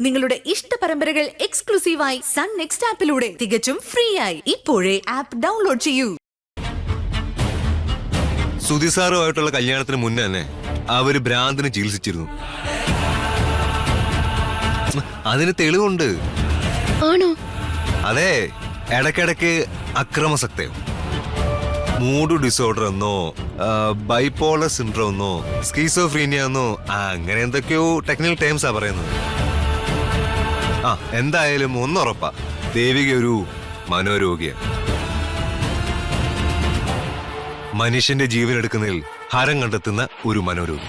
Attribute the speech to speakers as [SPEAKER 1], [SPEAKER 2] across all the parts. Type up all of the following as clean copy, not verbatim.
[SPEAKER 1] നിങ്ങളുടെ ഇഷ്ട പരമ്പരകൾ എക്സ്ക്ലൂസീവായി സൺ നെക്സ്റ്റ് ആപ്പിലൂടെ തികച്ചും ഫ്രീ ആയി ഇപ്പോഴേ ആപ്പ് ഡൗൺലോഡ് ചെയ്യൂ.
[SPEAKER 2] സുധിസാറുമായിട്ടുള്ള കല്യാണത്തിന് മുന്നേ തന്നെ അവര് ഭ്രാന്തിന് ചികിത്സിച്ചിരുന്നു. അതിന് തെളിവുണ്ട്.
[SPEAKER 3] ആണോ?
[SPEAKER 2] അതെ, ഇടയ്ക്കിടയ്ക്ക് അക്രമസക്തയോ, മൂഡ് ഡിസോർഡർ എന്നോ, ബൈപോളർ സിൻഡ്രോം എന്നോ, സ്കീസോഫ്രീനിയ എന്നോ, അങ്ങനെ എന്തൊക്കെയോ ടെക്നിക്കൽ ടേംസാ പറയുന്നത്. എന്തായാലും ഒന്നുറപ്പാ, ദേവിക ഒരു മനോരോഗിയാണ്. മനുഷ്യന്റെ ജീവൻ എടുക്കുന്നതിൽ ഹരം കണ്ടെത്തുന്ന ഒരു മനോരോഗി.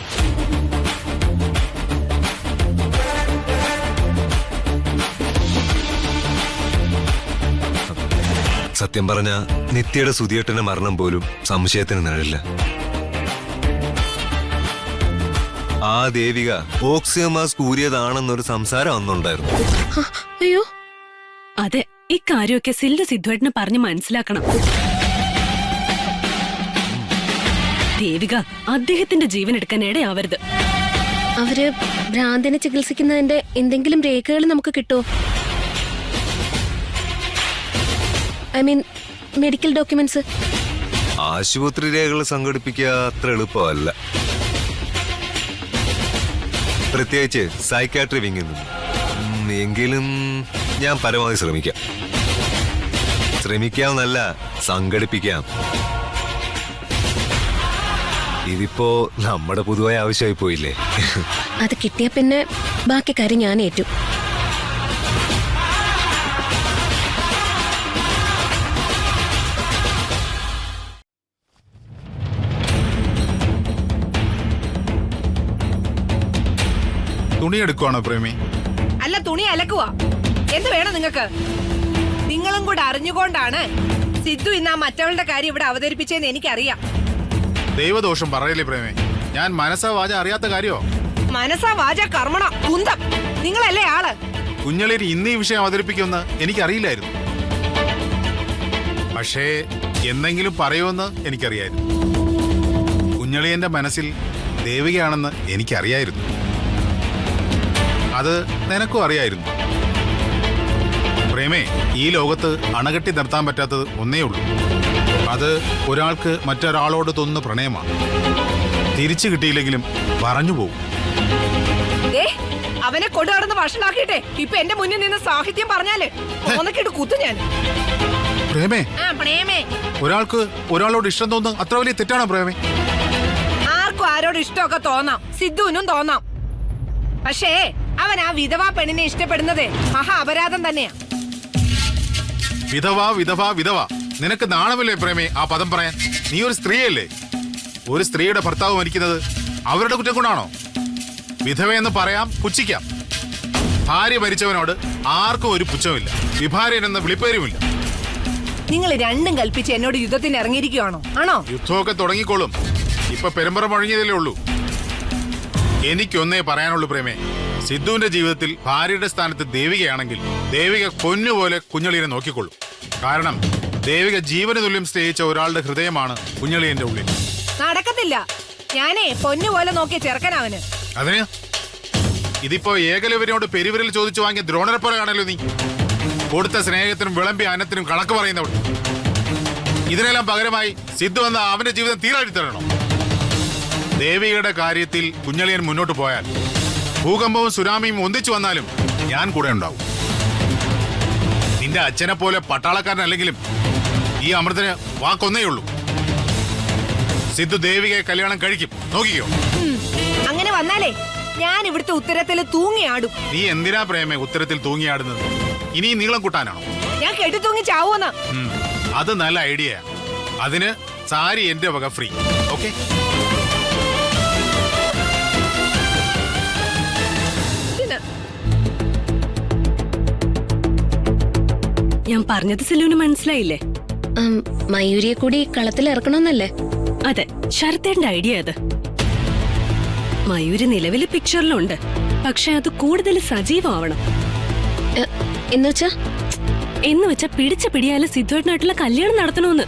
[SPEAKER 2] സത്യം പറഞ്ഞ നിത്യയുടെ സുധിയേട്ടന്റെ മരണം പോലും സംശയത്തിന് നിഴലില്ല. ആ ദേവിക ഓക്സിജൻ മാസ്ക് ഊരിയതാണെന്നൊരു സംസാരം അന്നുണ്ടായിരുന്നു.
[SPEAKER 3] അയ്യോ,
[SPEAKER 4] അതെ, ഇക്കാര്യമൊക്കെ സിദ്ധുവേട്ടന് പറഞ്ഞ് മനസ്സിലാക്കണം. ദേവിക അദ്ദേഹത്തിന്റെ ജീവൻ എടുക്കാൻ ഇടയാവരുത്.
[SPEAKER 3] അവര് ഭ്രാന്തിനെ ചികിത്സിക്കുന്നതിന്റെ എന്തെങ്കിലും രേഖകൾ നമുക്ക് കിട്ടുമോ? I mean medical documents.
[SPEAKER 2] ആശുപത്രി രേഖകൾ സംഘടിപ്പിക്കുക അത്ര എളുപ്പമല്ല, പ്രത്യേകിച്ച് സൈക്കാട്രി വിങ്ങിൽ നിന്ന്. എങ്കിലും ഞാൻ പരമാവധി ശ്രമിക്കാമെന്നല്ല, സംഘടിപ്പിക്കാം. ഇതിപ്പോ നമ്മുടെ പൊതുവായ ആവശ്യമായി പോയില്ലേ?
[SPEAKER 3] അത് കിട്ടിയ പിന്നെ ബാക്കി കാര്യം ഞാൻ ഏറ്റു.
[SPEAKER 5] തുണി എടുക്കുവാണോ പ്രേമി?
[SPEAKER 6] അല്ല, തുണി അലക്കുവാ. എന്ത് വേണം നിങ്ങൾക്ക്? നിങ്ങളും കൂടെ അറിഞ്ഞുകൊണ്ടാണ് സിദ്ധു ഇന്ന് ആ മറ്റവളുടെ കാര്യം ഇവിടെ അവതരിപ്പിച്ചതെന്ന് എനിക്കറിയാം.
[SPEAKER 5] ദൈവദോഷം പറയല്ലേ പ്രേമി, ഞാൻ മനസ്സാ വാച അറിയാത്ത കാര്യോ?
[SPEAKER 6] മനസ്സാ വാച കർമ്മണ കുന്തം, നിങ്ങളല്ലേ ആള്.
[SPEAKER 5] കുഞ്ഞളേരി ഇന്ന് ഈ വിഷയം അവതരിപ്പിക്കുമെന്ന് എനിക്കറിയില്ലായിരുന്നു. പക്ഷേ എന്തെങ്കിലും പറയുമെന്ന് എനിക്കറിയായിരുന്നു. കുഞ്ഞളിയന്റെ മനസ്സിൽ ദേവികയാണെന്ന് എനിക്കറിയായിരുന്നു. അത് നിനക്കും അറിയായിരുന്നു. പ്രേമേ, ഈ ലോകത്ത് അണകെട്ടി നിർത്താൻ പറ്റാത്തത് ഒന്നേ ഉള്ളൂ. അത് ഒരാൾക്ക് മറ്റൊരാളോട് തോന്നുന്ന പ്രണയമാണ്. തിരിച്ചു കിട്ടിയില്ലെങ്കിലും പറഞ്ഞു പോകും.
[SPEAKER 6] അവനെ കൊണ്ടുനടന്ന് ഭക്ഷണാക്കിട്ടെ ഇപ്പൊ എന്റെ മുന്നിൽ നിന്ന് സാഹിത്യം പറഞ്ഞാല് ഓന്നക്കിട്ട് കുത്തു ഞാൻ.
[SPEAKER 5] പ്രേമേ, ഒരാൾക്ക് ഒരാളോട് ഇഷ്ടം തോന്നുന്നത് അത്ര വലിയ തെറ്റാണോ പ്രേമേ?
[SPEAKER 6] ആർക്കും ആരോട് ഇഷ്ടമൊക്കെ തോന്നാം, സിദ്ധുവിനും തോന്നാം. പക്ഷേ അവൻ ആ വിധവാ പെണ്ണിനെ ഇഷ്ടപ്പെടുന്നത് മഹാ അപരാധം തന്നെയാ.
[SPEAKER 5] വിധവ വിധവ വിധവ, നിനക്ക് നാണമില്ലേ പ്രേമേ ആ പദം പറയാൻ? നീ ഒരു സ്ത്രീയല്ലേ? ഒരു സ്ത്രീയുടെ ഭർത്താവ് മരിക്കുന്നത് അവരുടെ കുറ്റം കൊണ്ടാണോ? വിധവയെന്ന് പറയാം, പുച്ഛിക്കാം. ഭാര്യ മരിച്ചവനോട് ആർക്കും ഒരു പുച്ഛമില്ല, വിഭാര്യൻ എന്ന വിളിപ്പേരുമില്ല.
[SPEAKER 6] നിങ്ങൾ രണ്ടും കൽപ്പിച്ച് എന്നോട് യുദ്ധത്തിന് ഇറങ്ങിയിരിക്കുകയാണോ? ആണോ?
[SPEAKER 5] യുദ്ധമൊക്കെ തുടങ്ങിക്കോളും. ഇപ്പൊ പെരുമ്പറ മുഴങ്ങിയതല്ലേ ഉള്ളൂ. എനിക്കൊന്നേ പറയാനുള്ളൂ പ്രേമേ, സിദ്ധുവിന്റെ ജീവിതത്തിൽ ഭാര്യയുടെ സ്ഥാനത്ത് ദേവികയാണെങ്കിൽ ദേവിക പൊന്നുപോലെ കുഞ്ഞളിയനെ നോക്കിക്കൊള്ളും. കാരണം ദേവിക ജീവന തുല്യം സ്നേഹിച്ച ഒരാളുടെ ഹൃദയമാണ് കുഞ്ഞളിയന്റെ ഉള്ളിൽ.
[SPEAKER 6] നടക്കത്തില്ല. ഞാനേ പൊന്നുപോലെ നോക്കിയ ചെറുക്കനവന്.
[SPEAKER 5] അതിന് ഇതിപ്പോ ഏകലവനോട് പെരുവിരൽ ചോദിച്ചു വാങ്ങിയ ദ്രോണരെ പോലെയാണല്ലോ നീ. കൊടുത്ത സ്നേഹത്തിനും വിളമ്പിയ അന്നത്തിനും കണക്ക് പറയുന്നവൾ. ഇതിനെല്ലാം പകരമായി സിദ്ധു വന്ന അവന്റെ ജീവിതം തീരാടി തരണോ? ദേവികയുടെ കാര്യത്തിൽ കുഞ്ഞളിയൻ മുന്നോട്ട് പോയാൽ ഭൂകമ്പവും സുനാമിയും ഒന്നിച്ചു വന്നാലും ഞാൻ കൂടെ ഉണ്ടാവും. നിന്റെ അച്ഛനെ പോലെ പട്ടാളക്കാരനല്ലെങ്കിലും ഈ അമൃതന് വാക്കൊന്നേ ഉള്ളൂ. സിദ്ധു ദേവികയെ കല്യാണം കഴിക്കും, നോക്കിക്കോ.
[SPEAKER 6] അങ്ങനെ വന്നാലേ ഞാൻ ഇവിടുത്തെ ഉത്തരത്തിൽ തൂങ്ങിയാടും.
[SPEAKER 5] നീ എന്തിനാ പ്രേമേ ഉത്തരത്തിൽ തൂങ്ങിയാടുന്നത്? ഇനി നീളം കൂട്ടാനാണോ?
[SPEAKER 6] ഞാൻ കെട്ടി തൂങ്ങി ചാവൂന്ന്.
[SPEAKER 5] അത് നല്ല ഐഡിയ. അതിന് സാരി എന്റെ വക ഫ്രീ. ഓക്കെ?
[SPEAKER 4] ഞാൻ പറഞ്ഞത് സിലുവിന് മനസ്സിലായില്ലേ?
[SPEAKER 3] മയൂരിയെ കൂടി കളത്തിൽ ഇറക്കണമെന്നല്ലേ?
[SPEAKER 4] അതെ, ശരത്തേന്റെ ഐഡിയ അത്. മയൂരി നിലവിലെ പിക്ചറിലുണ്ട്, പക്ഷെ അത് കൂടുതൽ സജീവമാവണം. എന്നുവെച്ചാ പിടിച്ച പിടിയാല് സിദ്ധുവേട്ടനായിട്ടുള്ള കല്യാണം നടത്തണമെന്ന്.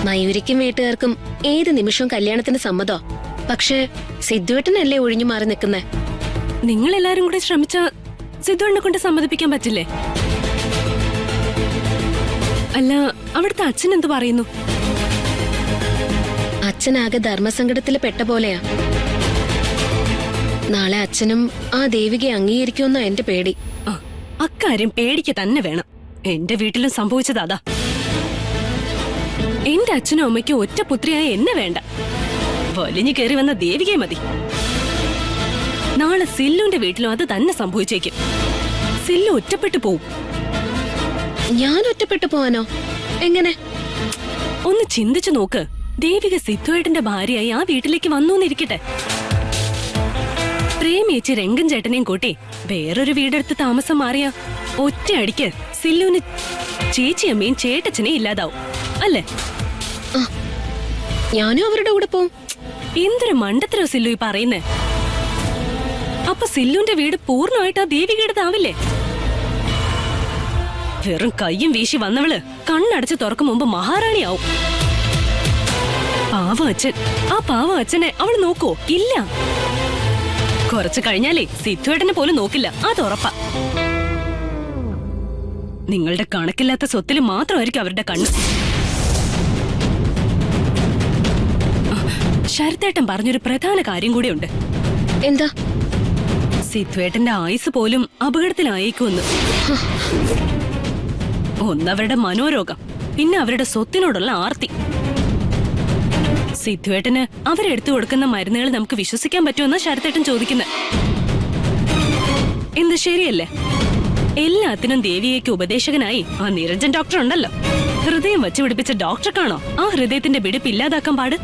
[SPEAKER 3] മയൂരിക്കും വീട്ടുകാർക്കും ഏത് നിമിഷവും കല്യാണത്തിന് സമ്മതോ. പക്ഷെ സിദ്ധുവേട്ടനല്ലേ ഒഴിഞ്ഞു മാറി നിൽക്കുന്നേ.
[SPEAKER 4] നിങ്ങളെല്ലാരും കൂടെ ശ്രമിച്ച സിദ്ധുവിനെ കൊണ്ട് സമ്മതിപ്പിക്കാൻ പറ്റില്ലേ? അല്ല, അവിടുത്തെ അച്ഛൻ എന്ത് പറയുന്നു?
[SPEAKER 3] അച്ഛനാകെ ധർമ്മസങ്കടത്തിൽ പെട്ട പോലെയാ. നാളെ അച്ഛനും ആ ദേവികയെ അംഗീകരിക്കുമെന്നാ എന്റെ പേടി.
[SPEAKER 4] ആ, അക്കാര്യം പേടിക്ക് തന്നെ വേണം. എന്റെ വീട്ടിലും സംഭവിച്ചത് അതാ. എന്റെ അച്ഛനും അമ്മയ്ക്കും ഒറ്റ പുത്രിയായ എന്നെ വേണ്ട, വലിഞ്ഞു കയറി വന്ന ദേവികയെ മതി. നാളെ സില്ലുവിന്റെ വീട്ടിലും അത് തന്നെ സംഭവിച്ചേക്കും. സില്ലു ഒറ്റപ്പെട്ടു പോവും.
[SPEAKER 3] ഞാൻ ഒറ്റപ്പെട്ടു പോവാനോ? എങ്ങനെ?
[SPEAKER 4] ഒന്ന് ചിന്തിച്ചു നോക്ക്. ദേവിക സിദ്ധുവേട്ടന്റെ ഭാര്യയായി ആ വീട്ടിലേക്ക് വന്നൂന്നിരിക്കട്ടെ. പ്രേമിയേച്ചി രംഗൻ ചേട്ടനെയും കൂട്ടി വേറൊരു വീടെടുത്ത് താമസം മാറിയ ഒറ്റയടിക്ക് സില്ലുവിന് ചേച്ചിയമ്മയും ചേട്ടച്ചനെയും ഇല്ലാതാവും അല്ലേ?
[SPEAKER 3] ഞാനും അവരുടെ കൂടെ പോവും.
[SPEAKER 4] എന്തൊരു മണ്ടത്തരോ സില്ലു ഈ പറയുന്നേ. അപ്പൊ സില്ലുവിന്റെ വീട് പൂർണ്ണമായിട്ട് ആ ദേവികയുടേതാവില്ലേ? വെറും കയ്യും വീശി വന്നവള് കണ്ണടച്ച് തുറക്കും മുമ്പ് മഹാറാണിയാവും. പാവം അച്ഛൻ, ആ പാവം അച്ഛനെ അവൾ നോക്കോ? ഇല്ല. കുറച്ചു കഴിഞ്ഞാലേ സിദ്ധുവേട്ടനെ പോലും നോക്കില്ല, അത് ഉറപ്പാ. നിങ്ങളുടെ കണക്കില്ലാത്ത സ്വത്തിൽ മാത്രമായിരിക്കും അവരുടെ കണ്ണ്. ശരത്തേട്ടൻ പറഞ്ഞൊരു പ്രധാന കാര്യം കൂടിയുണ്ട്.
[SPEAKER 3] എന്താ?
[SPEAKER 4] സിദ്ധുവേട്ടന്റെ ആയുസ് പോലും അപകടത്തിലായേക്കുമെന്ന്. ഒന്നവരുടെ മനോരോഗം, പിന്നെ അവരുടെ സ്വത്തിനോടുള്ള ആർത്തി. സിദ്ധുവേട്ടന് അവരെടുത്തു കൊടുക്കുന്ന മരുന്നുകൾ നമുക്ക് വിശ്വസിക്കാൻ പറ്റുമെന്നാ ശരത്തേട്ടൻ ചോദിക്കുന്നത്. എന്ത് ശരിയല്ലേ? എല്ലാത്തിനും ദേവിയേക്ക് ഉപദേശകനായി ആ നിരഞ്ജൻ ഡോക്ടർ ഉണ്ടല്ലോ. ഹൃദയം വച്ചു പിടിപ്പിച്ച ഡോക്ടർക്കാണോ ആ ഹൃദയത്തിന്റെ പിടിപ്പ് ഇല്ലാതാക്കാൻ പാട്?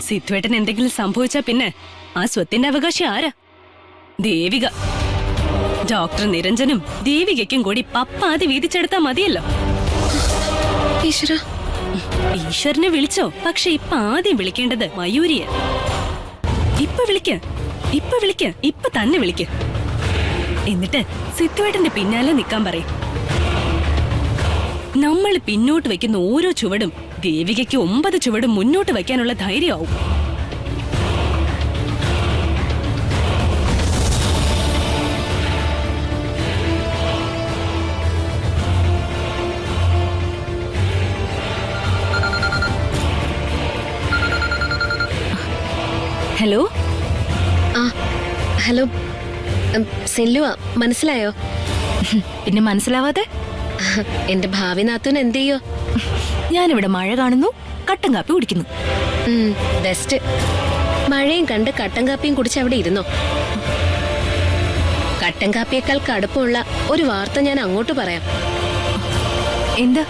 [SPEAKER 4] സിദ്ധുവേട്ടൻ എന്തെങ്കിലും സംഭവിച്ചാ പിന്നെ ആ സ്വത്തിന്റെ അവകാശം ആരാ? ദേവിക. ഡോക്ടർ നിരഞ്ജനും ദേവികയ്ക്കും കൂടി പപ്പാതി വീതിച്ചെടുത്താ മതിയല്ലോ.
[SPEAKER 3] ഈശ്വര,
[SPEAKER 4] ഈശ്വരനെ വിളിച്ചോ? പക്ഷെ ഇപ്പൊ ആദ്യം വിളിക്കേണ്ടത് മയൂരിയെ. ഇപ്പൊ വിളിക്ക്, ഇപ്പൊ വിളിക്ക്, ഇപ്പൊ തന്നെ വിളിക്ക്. എന്നിട്ട് സിദ്ധുവേട്ടന്റെ പിന്നാലെ നിക്കാൻ പറയും. നമ്മൾ പിന്നോട്ട് വയ്ക്കുന്ന ഓരോ ചുവടും ദേവികയ്ക്ക് 9 ചുവടും മുന്നോട്ട് വയ്ക്കാനുള്ള ധൈര്യമാവും. ഹലോ.
[SPEAKER 3] ആ ഹലോ, സില്ലുവാ. മനസ്സിലായോ?
[SPEAKER 1] പിന്നെ മനസ്സിലാവാതെ?
[SPEAKER 3] എന്റെ ഭാവി നാത്തൂൻ എന്ത് ചെയ്യോ?
[SPEAKER 1] ഞാനിവിടെ മഴ കാണുന്നു, കട്ടൻ കാപ്പി കുടിക്കുന്നു.
[SPEAKER 3] ബെസ്റ്റ്. മഴയും കണ്ട് കട്ടൻ കാപ്പിയും കുടിച്ച് അവിടെ ഇരുന്നോ. കട്ടൻ കാപ്പിയേക്കാൾ കടുപ്പമുള്ള ഒരു വാർത്ത ഞാൻ അങ്ങോട്ട് പറയാം.
[SPEAKER 1] എന്താ?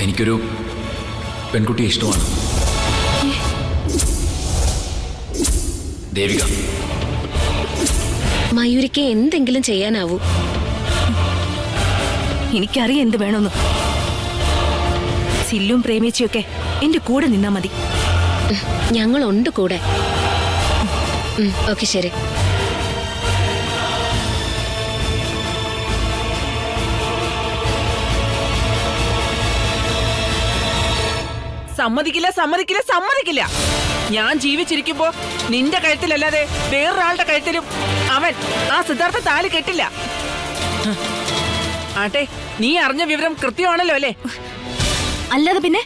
[SPEAKER 7] എനിക്കൊരു പെൺകുട്ടിയെ ഇഷ്ടമാണ്. ദേവിക.
[SPEAKER 3] മയൂരിക്ക് എന്തെങ്കിലും ചെയ്യാനാവൂ.
[SPEAKER 1] എനിക്കറിയാം എന്ത് വേണമെന്ന്. സില്ലും പ്രേമിച്ചിയൊക്കെ എന്റെ കൂടെ നിന്നാ മതി.
[SPEAKER 3] ഞങ്ങളുണ്ട് കൂടെ. ഓക്കെ, ശരി.
[SPEAKER 8] സമ്മതിക്കില്ല, സമ്മതിക്കില്ല, സമ്മതിക്കില്ല. ഞാൻ ജീവിച്ചിരിക്കുമ്പോ നിന്റെ കഴുത്തിലല്ലാതെ വേറൊരാളുടെ കഴുത്തിലും അവൻ ആ സിദ്ധാർത്ഥ താലി കെട്ടില്ല. ആട്ടെ, നീ അറിഞ്ഞ വിവരം കൃത്യമാണല്ലോ അല്ലേ?
[SPEAKER 1] അല്ലാതെ പിന്നെ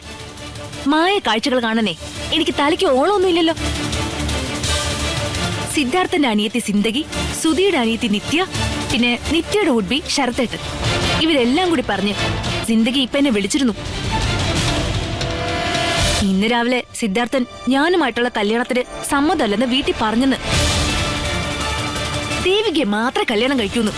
[SPEAKER 1] മായ കാഴ്ചകൾ കാണണേ എനിക്ക് തലയ്ക്ക് ഓളമൊന്നുമില്ലല്ലോ. സിദ്ധാർത്ഥന്റെ അനിയത്തി സിന്ദഗി, സുധിയുടെ അനിയത്തി നിത്യ, പിന്നെ നിത്യയുടെ ഉഡ്ബി ശരത്തേട്ടൻ, ഇവരെല്ലാം കൂടി പറഞ്ഞ് സിന്ദഗി ഇപ്പൊ എന്നെ വിളിച്ചിരുന്നു. ഇന്ന് രാവിലെ സിദ്ധാർത്ഥൻ ഞാനുമായിട്ടുള്ള കല്യാണത്തിന് സമ്മതമല്ലെന്ന് വീട്ടിൽ പറഞ്ഞെന്ന്. ദേവികയെ മാത്രമേ കല്യാണം കഴിക്കൂന്ന്.